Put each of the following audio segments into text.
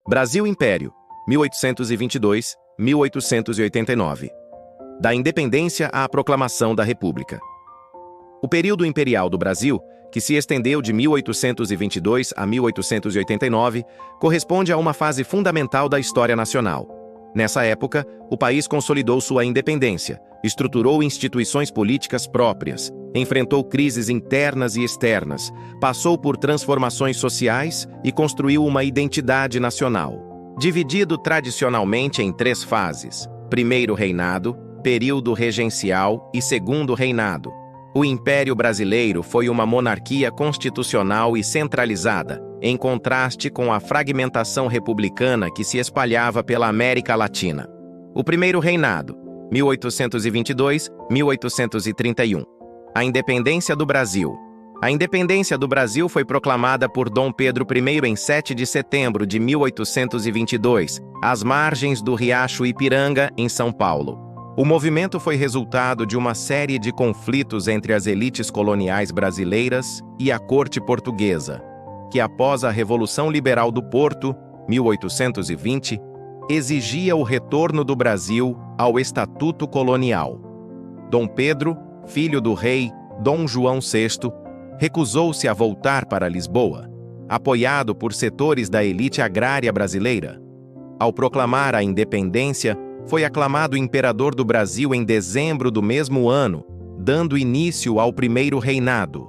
Brasil Império, 1822-1889. Da independência à proclamação da República. O período imperial do Brasil, que se estendeu de 1822 a 1889, corresponde a uma fase fundamental da história nacional. Nessa época, o país consolidou sua independência, estruturou instituições políticas próprias, enfrentou crises internas e externas, passou por transformações sociais e construiu uma identidade nacional. Dividido tradicionalmente em 3 fases: primeiro reinado, período regencial e segundo reinado. O Império Brasileiro foi uma monarquia constitucional e centralizada, em contraste com a fragmentação republicana que se espalhava pela América Latina. O primeiro reinado, 1822-1831. A independência do Brasil. A independência do Brasil foi proclamada por Dom Pedro I em 7 de setembro de 1822, às margens do Riacho Ipiranga, em São Paulo. O movimento foi resultado de uma série de conflitos entre as elites coloniais brasileiras e a corte portuguesa, que após a Revolução Liberal do Porto, 1820, exigia o retorno do Brasil ao Estatuto Colonial. Dom Pedro, filho do rei Dom João VI, recusou-se a voltar para Lisboa, apoiado por setores da elite agrária brasileira. Ao proclamar a independência, foi aclamado imperador do Brasil em dezembro do mesmo ano, dando início ao primeiro reinado.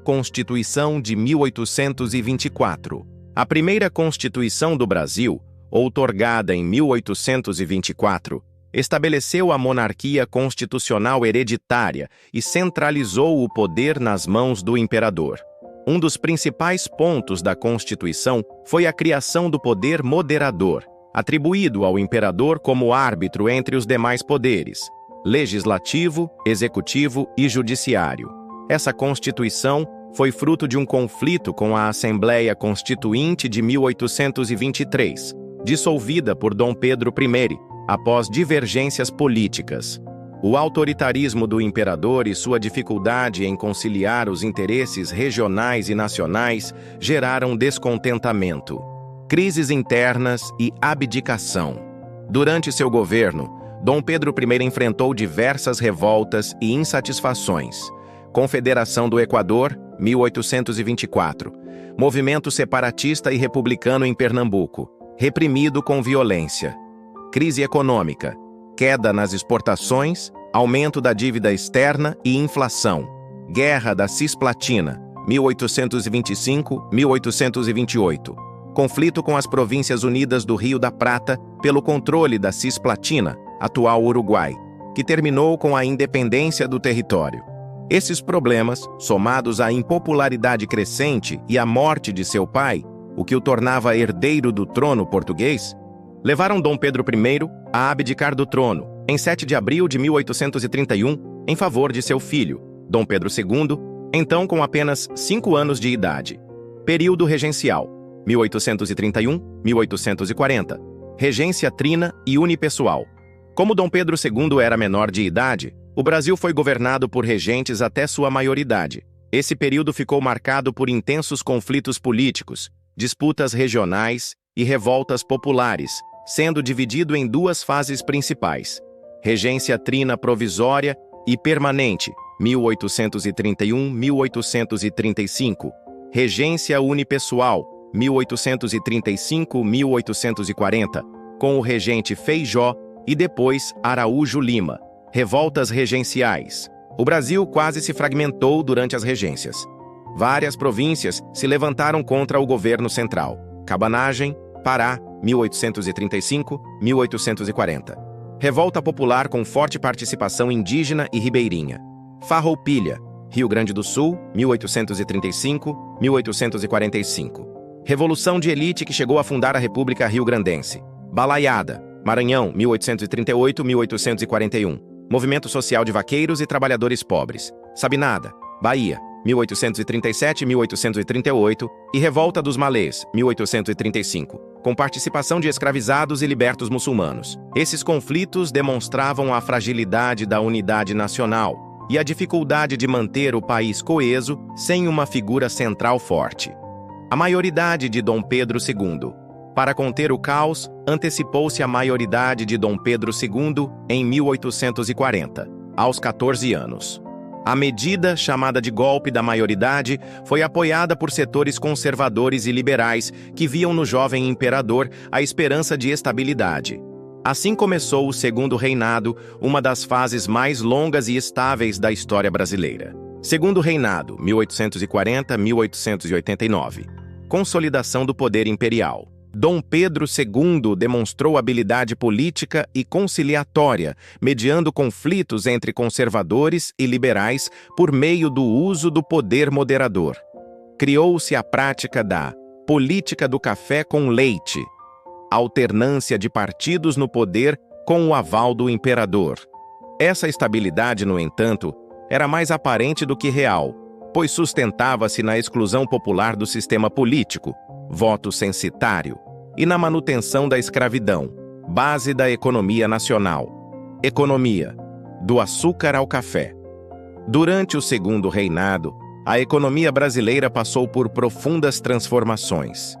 Constituição de 1824. A primeira Constituição do Brasil, outorgada em 1824, estabeleceu a monarquia constitucional hereditária e centralizou o poder nas mãos do imperador. Um dos principais pontos da Constituição foi a criação do poder moderador, atribuído ao imperador como árbitro entre os demais poderes, legislativo, executivo e judiciário. Essa Constituição foi fruto de um conflito com a Assembleia Constituinte de 1823, dissolvida por Dom Pedro I, após divergências políticas. O autoritarismo do imperador e sua dificuldade em conciliar os interesses regionais e nacionais geraram descontentamento, crises internas e abdicação. Durante seu governo, Dom Pedro I enfrentou diversas revoltas e insatisfações. Confederação do Equador, 1824. Movimento separatista e republicano em Pernambuco, reprimido com violência. Crise econômica, queda nas exportações, aumento da dívida externa e inflação. Guerra da Cisplatina, 1825-1828. Conflito com as Províncias Unidas do Rio da Prata pelo controle da Cisplatina, atual Uruguai, que terminou com a independência do território. Esses problemas, somados à impopularidade crescente e à morte de seu pai, o que o tornava herdeiro do trono português, levaram Dom Pedro I a abdicar do trono, em 7 de abril de 1831, em favor de seu filho, Dom Pedro II, então com apenas 5 anos de idade. Período regencial, 1831-1840. Regência trina e unipessoal. Como Dom Pedro II era menor de idade, o Brasil foi governado por regentes até sua maioridade. Esse período ficou marcado por intensos conflitos políticos, disputas regionais e revoltas populares, sendo dividido em 2 fases principais: regência trina provisória e permanente, 1831-1835, regência unipessoal, 1835-1840, com o regente Feijó e depois Araújo Lima. Revoltas regenciais. O Brasil quase se fragmentou durante as regências. Várias províncias se levantaram contra o governo central. Cabanagem, Pará, 1835-1840. Revolta popular com forte participação indígena e ribeirinha. Farroupilha, Rio Grande do Sul, 1835-1845. Revolução de elite que chegou a fundar a República Rio-Grandense. Balaiada, Maranhão, 1838-1841. Movimento social de vaqueiros e trabalhadores pobres. Sabinada, Bahia, 1837-1838. E Revolta dos Malês, 1835. Com participação de escravizados e libertos muçulmanos. Esses conflitos demonstravam a fragilidade da unidade nacional e a dificuldade de manter o país coeso sem uma figura central forte. A maioridade de Dom Pedro II. Para conter o caos, antecipou-se a maioridade de Dom Pedro II em 1840, aos 14 anos. A medida, chamada de golpe da maioridade, foi apoiada por setores conservadores e liberais que viam no jovem imperador a esperança de estabilidade. Assim começou o Segundo Reinado, uma das fases mais longas e estáveis da história brasileira. Segundo Reinado, 1840-1889. Consolidação do poder imperial. Dom Pedro II demonstrou habilidade política e conciliatória, mediando conflitos entre conservadores e liberais por meio do uso do poder moderador. Criou-se a prática da política do café com leite, alternância de partidos no poder com o aval do imperador. Essa estabilidade, no entanto, era mais aparente do que real, pois sustentava-se na exclusão popular do sistema político, voto censitário, e na manutenção da escravidão, base da economia nacional. Economia: do açúcar ao café. Durante o Segundo Reinado, a economia brasileira passou por profundas transformações.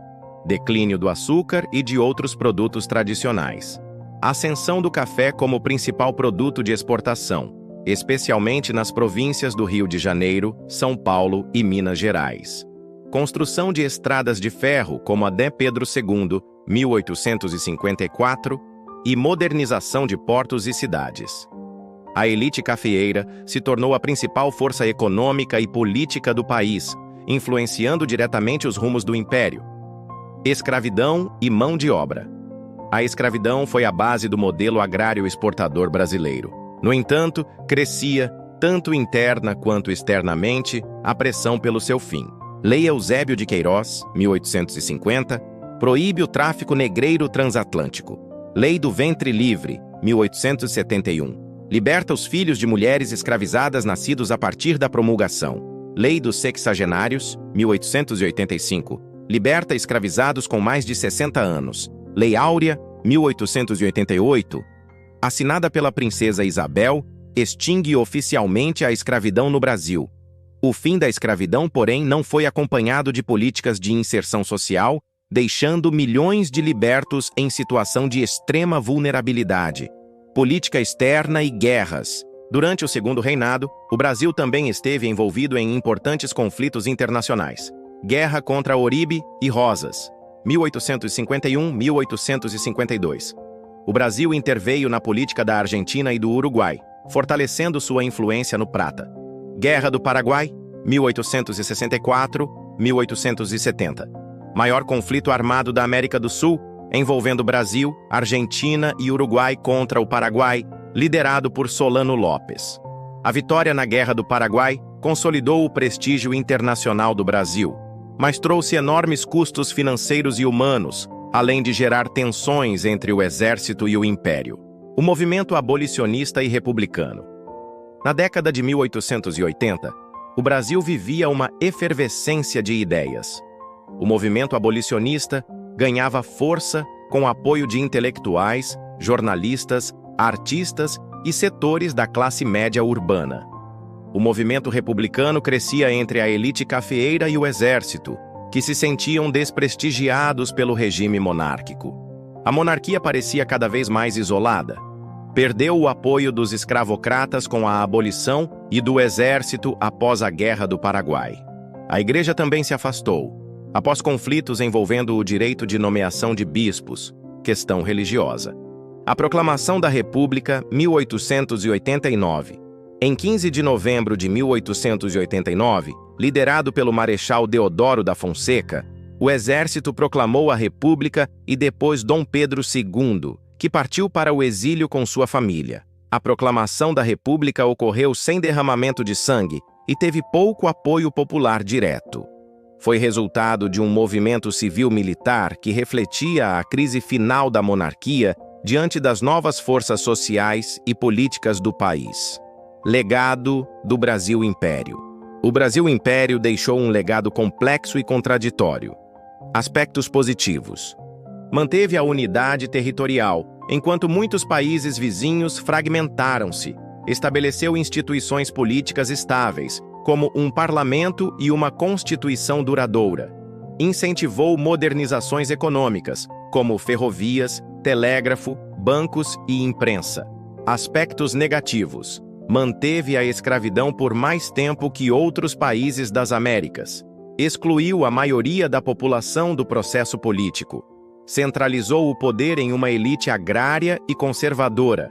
Declínio do açúcar e de outros produtos tradicionais. Ascensão do café como principal produto de exportação, especialmente nas províncias do Rio de Janeiro, São Paulo e Minas Gerais. Construção de estradas de ferro, como a de Pedro II, 1854, e modernização de portos e cidades. A elite cafeeira se tornou a principal força econômica e política do país, influenciando diretamente os rumos do império. Escravidão e mão de obra. A escravidão foi a base do modelo agrário exportador brasileiro. No entanto, crescia, tanto interna quanto externamente, a pressão pelo seu fim. Lei Eusébio de Queiroz, 1850, proíbe o tráfico negreiro transatlântico. Lei do Ventre Livre, 1871, liberta os filhos de mulheres escravizadas nascidos a partir da promulgação. Lei dos Sexagenários, 1885, liberta escravizados com mais de 60 anos. Lei Áurea, 1888, assinada pela princesa Isabel, extingue oficialmente a escravidão no Brasil. O fim da escravidão, porém, não foi acompanhado de políticas de inserção social, deixando milhões de libertos em situação de extrema vulnerabilidade. Política externa e guerras. Durante o Segundo Reinado, o Brasil também esteve envolvido em importantes conflitos internacionais. Guerra contra Oribe e Rosas, 1851-1852. O Brasil interveio na política da Argentina e do Uruguai, fortalecendo sua influência no Prata. Guerra do Paraguai, 1864-1870. Maior conflito armado da América do Sul, envolvendo Brasil, Argentina e Uruguai contra o Paraguai, liderado por Solano Lopes. A vitória na Guerra do Paraguai consolidou o prestígio internacional do Brasil, mas trouxe enormes custos financeiros e humanos, além de gerar tensões entre o exército e o império. O movimento abolicionista e republicano. Na década de 1880, o Brasil vivia uma efervescência de ideias. O movimento abolicionista ganhava força com o apoio de intelectuais, jornalistas, artistas e setores da classe média urbana. O movimento republicano crescia entre a elite cafeeira e o exército, que se sentiam desprestigiados pelo regime monárquico. A monarquia parecia cada vez mais isolada. Perdeu o apoio dos escravocratas com a abolição e do exército após a Guerra do Paraguai. A igreja também se afastou, após conflitos envolvendo o direito de nomeação de bispos, questão religiosa. A Proclamação da República, 1889. Em 15 de novembro de 1889, liderado pelo Marechal Deodoro da Fonseca, o exército proclamou a República e depois Dom Pedro II, que partiu para o exílio com sua família. A proclamação da República ocorreu sem derramamento de sangue e teve pouco apoio popular direto. Foi resultado de um movimento civil-militar que refletia a crise final da monarquia diante das novas forças sociais e políticas do país. Legado do Brasil Império. O Brasil Império deixou um legado complexo e contraditório. Aspectos positivos. Manteve a unidade territorial, enquanto muitos países vizinhos fragmentaram-se. Estabeleceu instituições políticas estáveis, como um parlamento e uma constituição duradoura. Incentivou modernizações econômicas, como ferrovias, telégrafo, bancos e imprensa. Aspectos negativos: manteve a escravidão por mais tempo que outros países das Américas. Excluiu a maioria da população do processo político. Centralizou o poder em uma elite agrária e conservadora.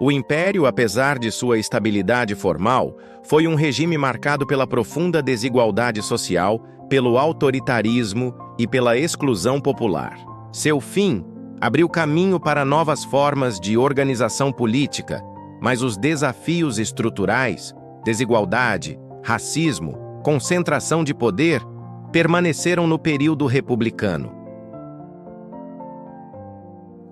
O império, apesar de sua estabilidade formal, foi um regime marcado pela profunda desigualdade social, pelo autoritarismo e pela exclusão popular. Seu fim abriu caminho para novas formas de organização política, mas os desafios estruturais, desigualdade, racismo, concentração de poder, permaneceram no período republicano.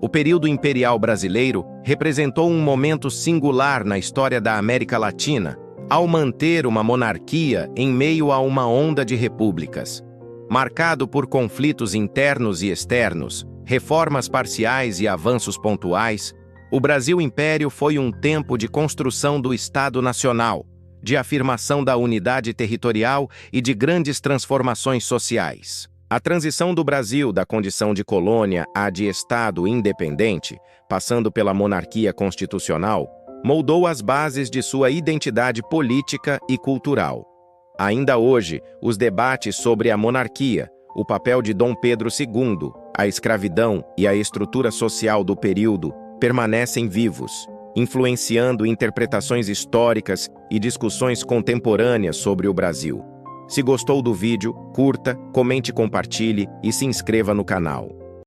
O período imperial brasileiro representou um momento singular na história da América Latina, ao manter uma monarquia em meio a uma onda de repúblicas. Marcado por conflitos internos e externos, reformas parciais e avanços pontuais, o Brasil Império foi um tempo de construção do Estado Nacional, de afirmação da unidade territorial e de grandes transformações sociais. A transição do Brasil da condição de colônia à de Estado independente, passando pela monarquia constitucional, moldou as bases de sua identidade política e cultural. Ainda hoje, os debates sobre a monarquia, o papel de Dom Pedro II, a escravidão e a estrutura social do período permanecem vivos, influenciando interpretações históricas e discussões contemporâneas sobre o Brasil. Se gostou do vídeo, curta, comente e compartilhe e se inscreva no canal.